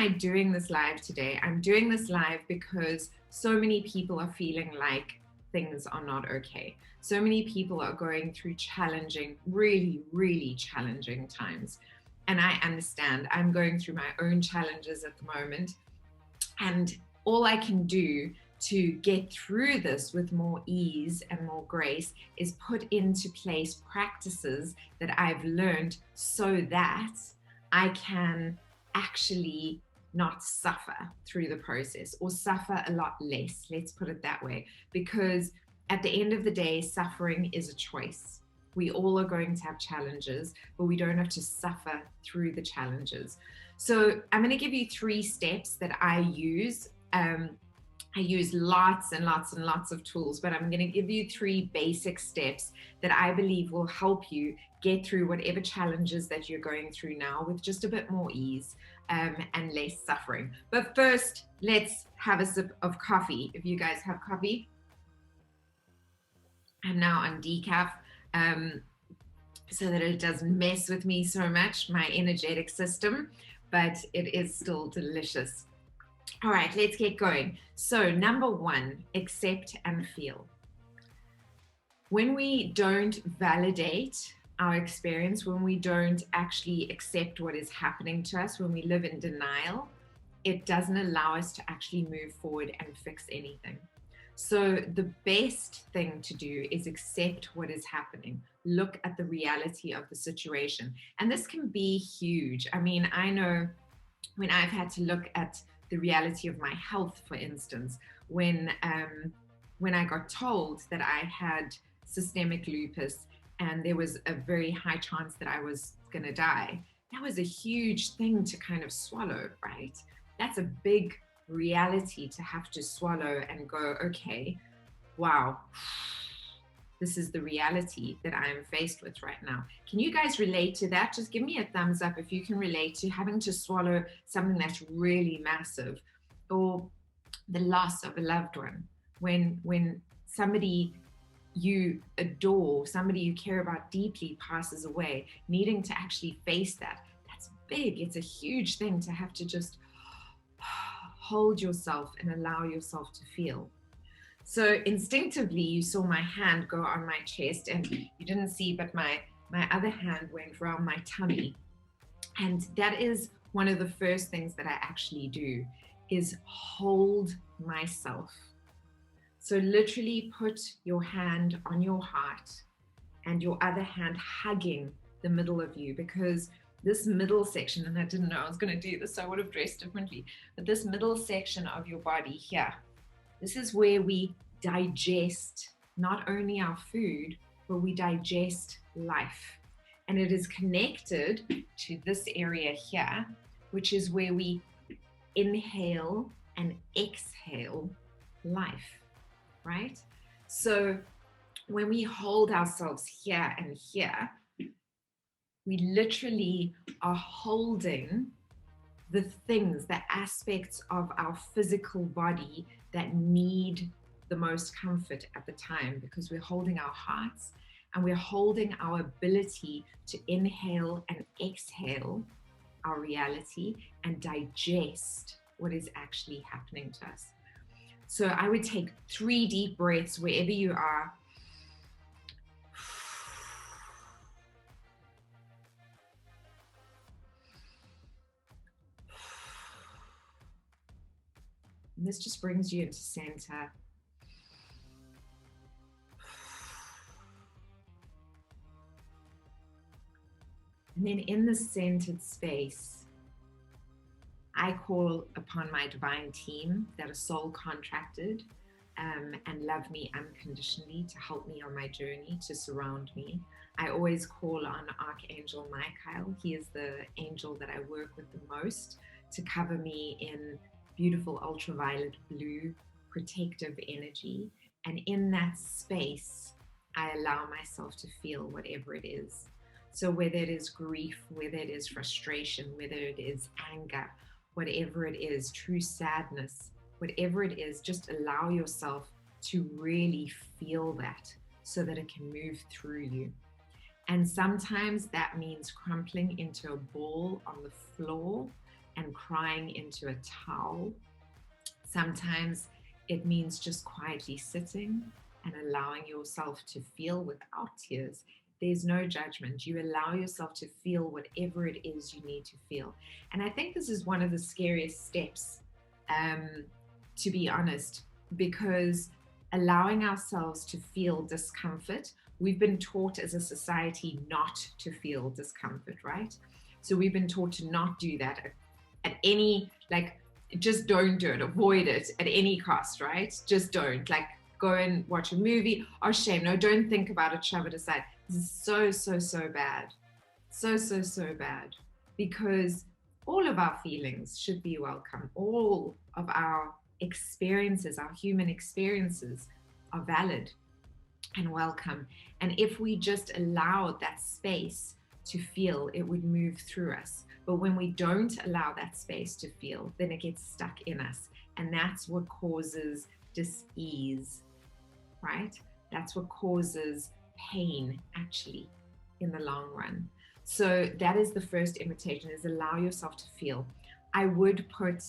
I doing this live today? I'm doing this live because so many people are feeling like things are not okay. So many people are going through challenging, really, really challenging times. And I understand. I'm going through my own challenges at the moment. And all I can do to get through this with more ease and more grace is put into place practices that I've learned so that I can actually not suffer through the process, or suffer a lot less. Let's put it that way. Because at the end of the day, suffering is a choice. We all are going to have challenges, but we don't have to suffer through the challenges. So I'm going to give you 3 steps that I use. I use lots and lots and lots of tools, but I'm going to give you 3 basic steps that I believe will help you get through whatever challenges that you're going through now with just a bit more ease and less suffering. But first, let's have a sip of coffee. If you guys have coffee, I'm now on decaf so that it doesn't mess with me so much, my energetic system, but it is still delicious. All right, let's get going. So number 1, accept and feel. When we don't validate our experience, when we don't actually accept what is happening to us, when we live in denial, it doesn't allow us to actually move forward and fix anything. So the best thing to do is accept what is happening. Look at the reality of the situation. And this can be huge. I mean, I know when I've had to look at the reality of my health, for instance, when I got told that I had systemic lupus and there was a very high chance that I was going to die, that was a huge thing to kind of swallow, right? That's a big reality to have to swallow and go, okay, wow, this is the reality that I am faced with right now. Can you guys relate to that? Just give me a thumbs up if you can relate to having to swallow something that's really massive, or the loss of a loved one. When somebody you adore, somebody you care about deeply passes away, needing to actually face that, that's big. It's a huge thing to have to just hold yourself and allow yourself to feel. So instinctively, you saw my hand go on my chest, and you didn't see, but my other hand went around my tummy. And that is one of the first things that I actually do, is hold myself. So literally put your hand on your heart and your other hand hugging the middle of you, because this middle section, and I didn't know I was going to do this, so I would have dressed differently, but this middle section of your body here, this is where we digest not only our food, but we digest life. And it is connected to this area here, which is where we inhale and exhale life, right? So when we hold ourselves here and here, we literally are holding the things, the aspects of our physical body that need the most comfort at the time, because we're holding our hearts and we're holding our ability to inhale and exhale our reality and digest what is actually happening to us. So I would take 3 deep breaths wherever you are. And this just brings you into center. And then in the centered space, I call upon my divine team that are soul contracted and love me unconditionally to help me on my journey, to surround me. I always call on Archangel Michael. He is the angel that I work with the most, to cover me in beautiful ultraviolet blue protective energy. And in that space, I allow myself to feel whatever it is. So whether it is grief, whether it is frustration, whether it is anger, whatever it is, true sadness, whatever it is, just allow yourself to really feel that so that it can move through you. And sometimes that means crumpling into a ball on the floor and crying into a towel. Sometimes it means just quietly sitting and allowing yourself to feel without tears. There's no judgment. You allow yourself to feel whatever it is you need to feel. And I think this is one of the scariest steps, to be honest, because allowing ourselves to feel discomfort, we've been taught as a society not to feel discomfort, right? So we've been taught to not do that at any, like, just don't do it, avoid it at any cost, right? Just don't, like, go and watch a movie. Oh, shame, no, don't think about it, shove it aside. This is so bad. So bad. Because all of our feelings should be welcome. All of our experiences, our human experiences, are valid and welcome. And if we just allowed that space to feel, it would move through us. But when we don't allow that space to feel, then it gets stuck in us. And that's what causes dis-ease, right? That's what causes pain, actually, in the long run. So that is the first invitation, is allow yourself to feel. I would put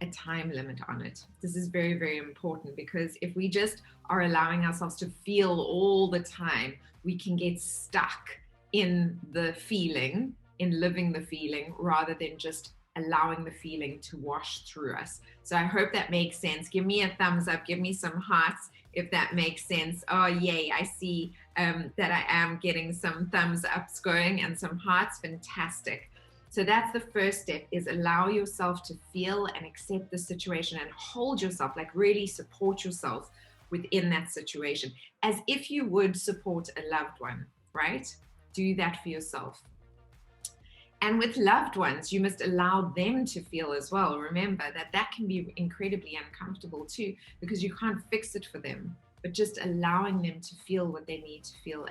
a time limit on it. This is very, very important, because if we just are allowing ourselves to feel all the time, we can get stuck in the feeling, in living the feeling, rather than just allowing the feeling to wash through us. So I hope that makes sense. Give me a thumbs up, give me some hearts if that makes sense. Oh, yay, I see that I am getting some thumbs ups going and some hearts. Fantastic. So that's the first step, is allow yourself to feel and accept the situation and hold yourself, like really support yourself within that situation, as if you would support a loved one, right? Do that for yourself. And with loved ones, you must allow them to feel as well. Remember that can be incredibly uncomfortable too, because you can't fix it for them, but just allowing them to feel what they need to feel,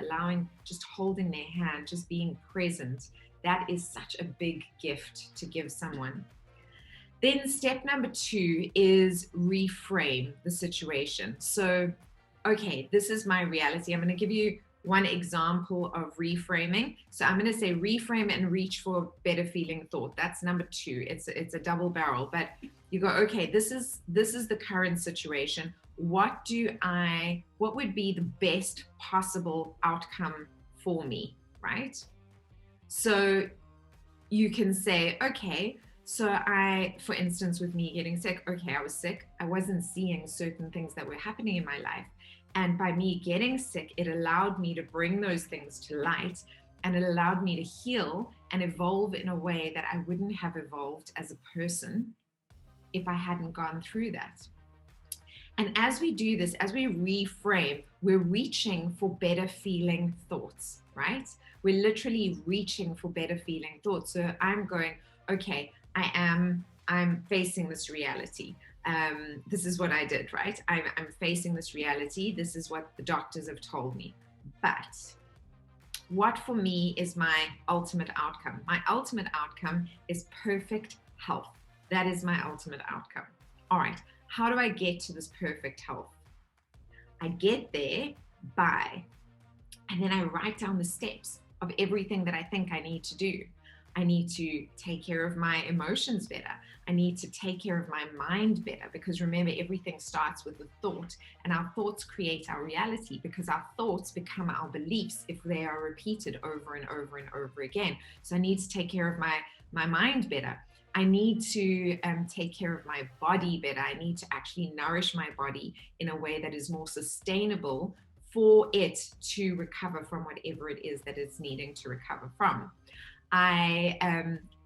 just holding their hand, just being present. That is such a big gift to give someone. Then step number 2 is reframe the situation. So, okay, this is my reality. I'm going to give you one example of reframing. So I'm going to say reframe and reach for a better feeling thought. That's number 2. It's a double barrel, but you go, okay, this is the current situation. What would be the best possible outcome for me, right? So you can say, okay, so for instance, with me getting sick, okay, I was sick. I wasn't seeing certain things that were happening in my life. And by me getting sick, it allowed me to bring those things to light, and it allowed me to heal and evolve in a way that I wouldn't have evolved as a person if I hadn't gone through that. And as we do this, as we reframe, we're reaching for better feeling thoughts, right? We're literally reaching for better feeling thoughts. So I'm going, okay, I'm facing this reality. This is what I did, right? I'm facing this reality. This is what the doctors have told me. But what for me is my ultimate outcome? My ultimate outcome is perfect health. That is my ultimate outcome. All right, how do I get to this perfect health? I get there and then I write down the steps of everything that I think I need to do. I need to take care of my emotions better. I need to take care of my mind better, because remember, everything starts with a thought, and our thoughts create our reality, because our thoughts become our beliefs if they are repeated over and over and over again. So I need to take care of my mind better. I need to take care of my body better. I need to actually nourish my body in a way that is more sustainable for it to recover from whatever it is that it's needing to recover from.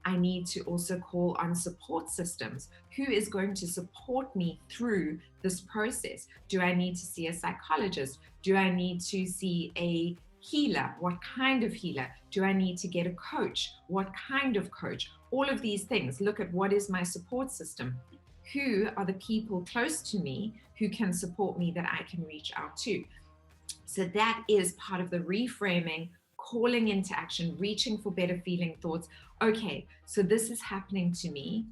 I need to also call on support systems. Who is going to support me through this process? Do I need to see a psychologist? Do I need to see a healer? What kind of healer? Do I need to get a coach? What kind of coach? All of these things. Look at what is my support system. Who are the people close to me who can support me that I can reach out to? So that is part of the reframing, calling into action, reaching for better feeling thoughts. Okay, so this is happening to me.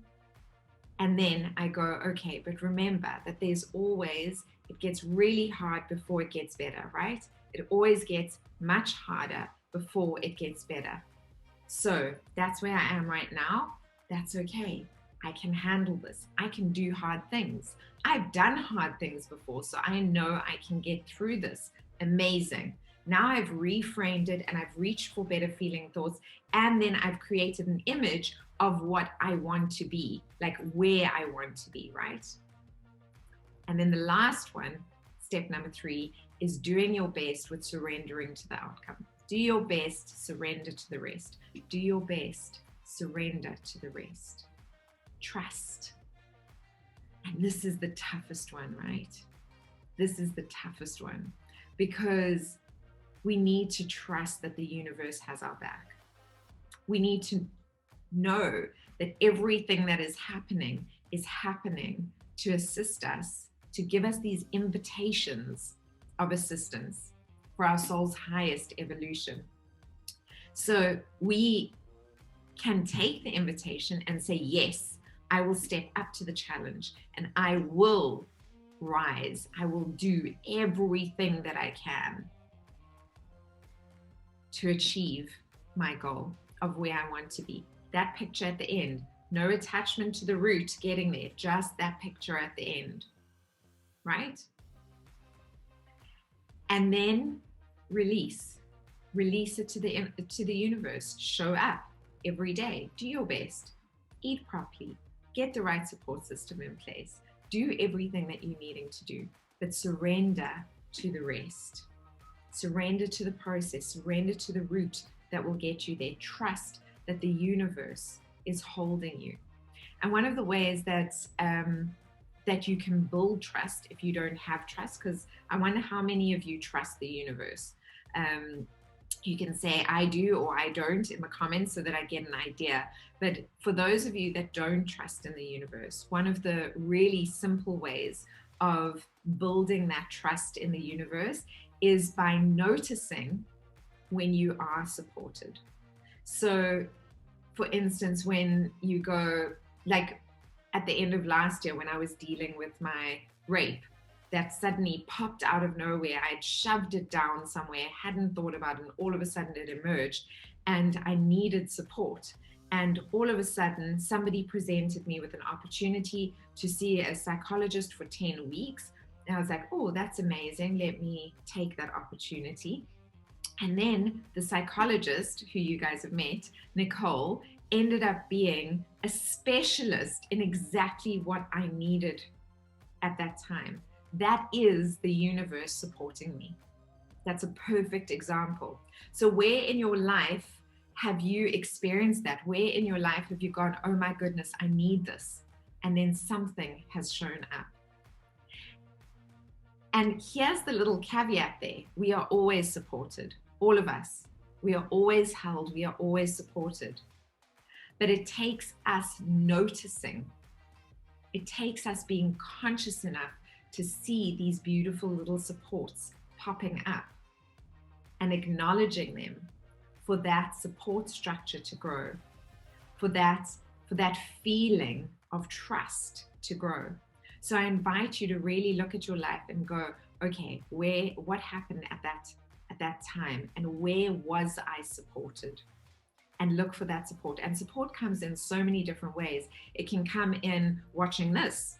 And then I go, okay, but remember that it gets really hard before it gets better, right? It always gets much harder before it gets better. So that's where I am right now. That's okay. I can handle this. I can do hard things. I've done hard things before, so I know I can get through this. Amazing. Now I've reframed it and I've reached for better feeling thoughts. And then I've created an image of what I want to be, like where I want to be, right? And then the last one, step number 3, is doing your best with surrendering to the outcome. Do your best, surrender to the rest. Do your best, surrender to the rest. Trust. And this is the toughest one, right? This is the toughest one because we need to trust that the universe has our back. We need to know that everything that is happening to assist us, to give us these invitations of assistance for our soul's highest evolution. So we can take the invitation and say, yes, I will step up to the challenge and I will rise. I will do everything that I can to achieve my goal of where I want to be. That picture at the end, no attachment to the route getting there, just that picture at the end, right? And then release it to the universe. Show up every day, do your best, eat properly, get the right support system in place, do everything that you're needing to do, but surrender to the rest. Surrender to the process, surrender to the route that will get you there. Trust that the universe is holding you. And one of the ways that you can build trust if you don't have trust, because I wonder how many of you trust the universe. You can say I do or I don't in the comments so that I get an idea. But for those of you that don't trust in the universe, one of the really simple ways of building that trust in the universe is by noticing when you are supported. So for instance, when you go, like at the end of last year when I was dealing with my rape, that suddenly popped out of nowhere. I'd shoved it down somewhere, hadn't thought about it, and all of a sudden it emerged and I needed support. And all of a sudden somebody presented me with an opportunity to see a psychologist for 10 weeks. And I was like, oh, that's amazing. Let me take that opportunity. And then the psychologist who you guys have met, Nicole, ended up being a specialist in exactly what I needed at that time. That is the universe supporting me. That's a perfect example. So where in your life have you experienced that? Where in your life have you gone, oh my goodness, I need this? And then something has shown up. And here's the little caveat there. We are always supported, all of us. We are always held, we are always supported. But it takes us noticing. It takes us being conscious enough to see these beautiful little supports popping up and acknowledging them for that support structure to grow, for that feeling of trust to grow. So I invite you to really look at your life and go, okay, what happened at that time and where was I supported? And look for that support. And support comes in so many different ways. It can come in watching this,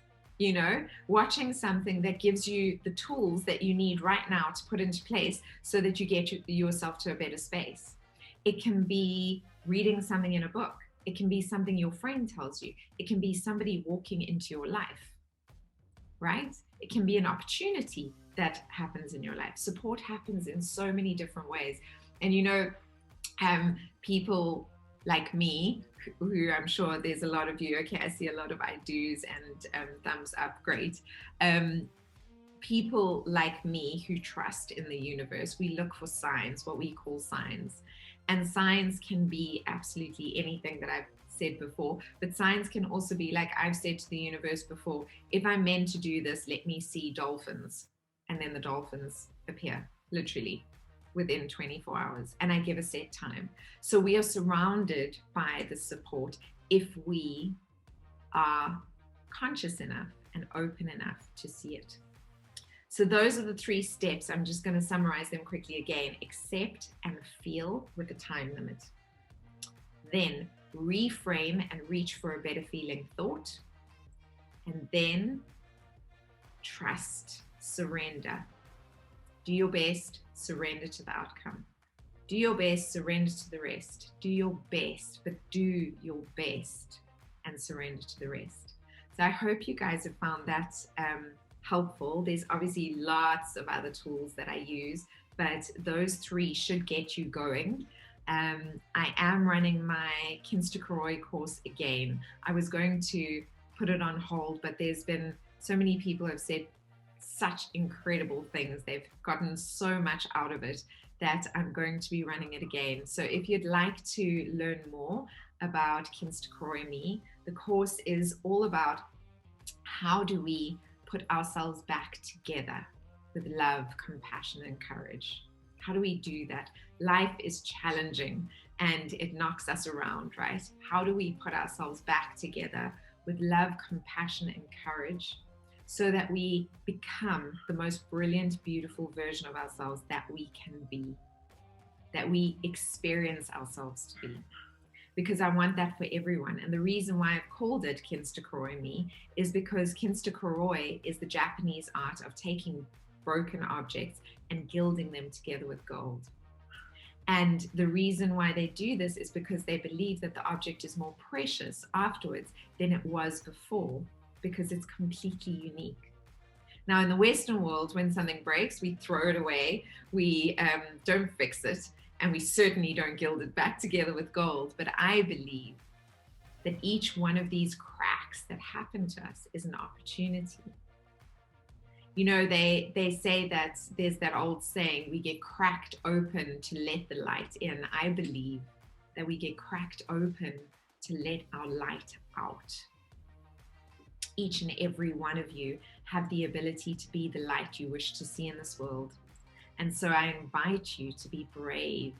watching something that gives you the tools that you need right now to put into place so that you get yourself to a better space. It can be reading something in a book. It can be something your friend tells you. It can be somebody walking into your life, right? It can be an opportunity that happens in your life. Support happens in so many different ways. And people like me, who I'm sure there's a lot of you, okay, I see a lot of I do's and thumbs up, great. People like me who trust in the universe, we look for signs, what we call signs. And signs can be absolutely anything that I've said before, but signs can also be like I've said to the universe before, if I'm meant to do this, let me see dolphins. And then the dolphins appear, literally, within 24 hours. And I give a set time. So we are surrounded by the support if we are conscious enough and open enough to see it. So those are the 3 steps. I'm just going to summarize them quickly again. Accept and feel with a time limit. Then reframe and reach for a better feeling thought, and then trust, surrender. Do your best, surrender to the outcome. Do your best, surrender to the rest. Do your best, but do your best and surrender to the rest. So I hope you guys have found that helpful. There's obviously lots of other tools that I use, but those 3 should get you going. I am running my Kinsta-Karoi course again. I was going to put it on hold, but there's been so many people who have said such incredible things. They've gotten so much out of it that I'm going to be running it again. So if you'd like to learn more about Kinsta-Karoi Me, the course is all about how do we put ourselves back together with love, compassion, and courage. How do we do that? Life is challenging and it knocks us around, right? How do we put ourselves back together with love, compassion, and courage so that we become the most brilliant, beautiful version of ourselves that we can be, that we experience ourselves to be? Because I want that for everyone. And the reason why I've called it Kinsta-Karoi Me is because Kinsta-Karoi is the Japanese art of taking broken objects and gilding them together with gold. And the reason why they do this is because they believe that the object is more precious afterwards than it was before, because it's completely unique. Now, in the Western world, when something breaks, we throw it away, we don't fix it, and we certainly don't gild it back together with gold. But I believe that each one of these cracks that happen to us is an opportunity. You know, they say that there's that old saying, we get cracked open to let the light in. I believe that we get cracked open to let our light out. Each and every one of you have the ability to be the light you wish to see in this world. And so I invite you to be brave.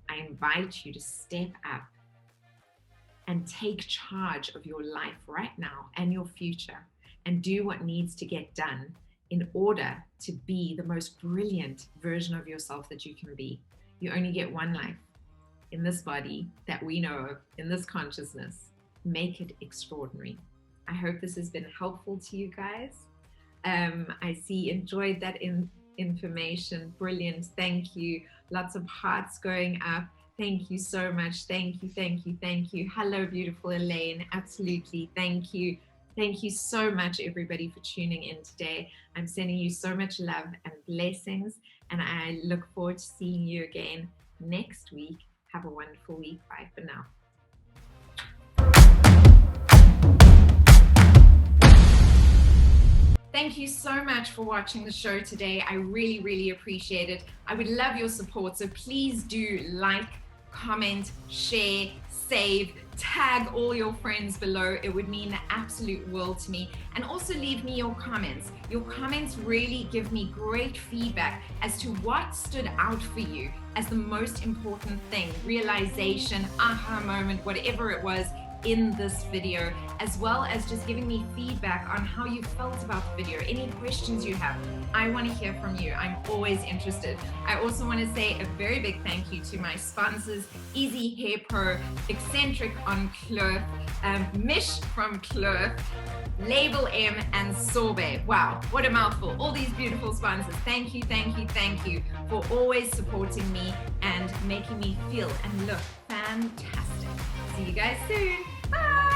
I invite you to step up and take charge of your life right now and your future, and do what needs to get done in order to be the most brilliant version of yourself that you can be. You only get one life in this body that we know of, in this consciousness. Make it extraordinary. I hope this has been helpful to you guys. I see, enjoyed that information. Brilliant. Thank you. Lots of hearts going up. Thank you so much. Thank you, thank you, thank you. Hello, beautiful Elaine. Absolutely. Thank you. Thank you so much, everybody, for tuning in today. I'm sending you so much love and blessings, and I look forward to seeing you again next week. Have a wonderful week. Bye for now. Thank you so much for watching the show today. I really, really appreciate it. I would love your support, so please do like, comment, share, save, tag all your friends below. It would mean the absolute world to me. And also leave me your comments. Your comments really give me great feedback as to what stood out for you as the most important thing, realization, aha moment, whatever it was in this video, as well as just giving me feedback on how you felt about the video, any questions you have. I want to hear from you. I'm always interested. I also want to say a very big thank you to my sponsors, Easy Hair Pro, Eccentric on Klurf, Mish from Klurf, Label M, and Sorbet. Wow, what a mouthful. All these beautiful sponsors. Thank you, thank you, thank you for always supporting me and making me feel and look fantastic. See you guys soon. Bye.